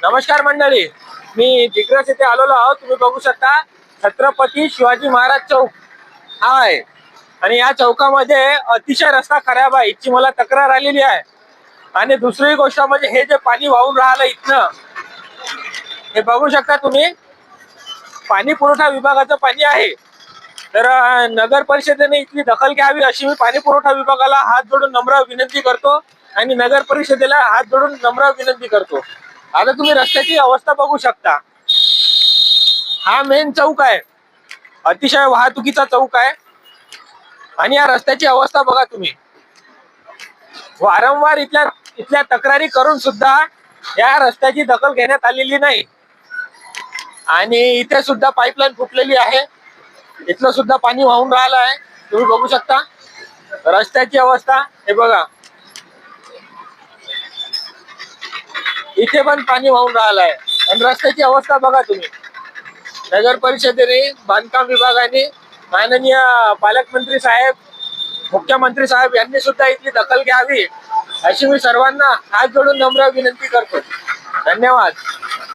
नमस्कार मंडळी, मी दिग्रस येथे आलेलो आहोत. तुम्ही बघू शकता छत्रपती शिवाजी महाराज चौक हा आहे आणि या चौकामध्ये अतिशय रस्ता खराब आहे, याची मला तक्रार आलेली आहे. आणि दुसरी गोष्ट म्हणजे हे जे पाणी वाहून राहिलं इथनं, हे बघू शकता तुम्ही, पाणी पुरवठा विभागाचं पाणी आहे. तर नगर परिषदेने इथली दखल घ्यावी अशी मी पाणी पुरवठा विभागाला हात जोडून नम्र विनंती करतो आणि नगर परिषदेला हात जोडून नम्र विनंती करतो. आता तुम्ही रस्त्याची अवस्था बघू शकता. हा मेन चौक आहे, अतिशय वाहतुकीचा चौक आहे आणि या रस्त्याची अवस्था बघा तुम्ही. वारंवार इथल्या तक्रारी करून सुद्धा या रस्त्याची दखल घेण्यात आलेली नाही. आणि इथे सुद्धा पाईपलाईन फुटलेली आहे, इथलं सुद्धा पाणी वाहून राहिलं आहे. तुम्ही बघू शकता रस्त्याची अवस्था. हे बघा, इथे पण पाणी वाहून राहिलं आहे आणि रस्त्याची अवस्था बघा तुम्ही. नगर परिषदेने, बांधकाम विभागाने, माननीय पालकमंत्री साहेब, मुख्यमंत्री साहेब यांनी सुद्धा इथली दखल घ्यावी अशी मी सर्वांना हात जोडून नम्र विनंती करतो. धन्यवाद.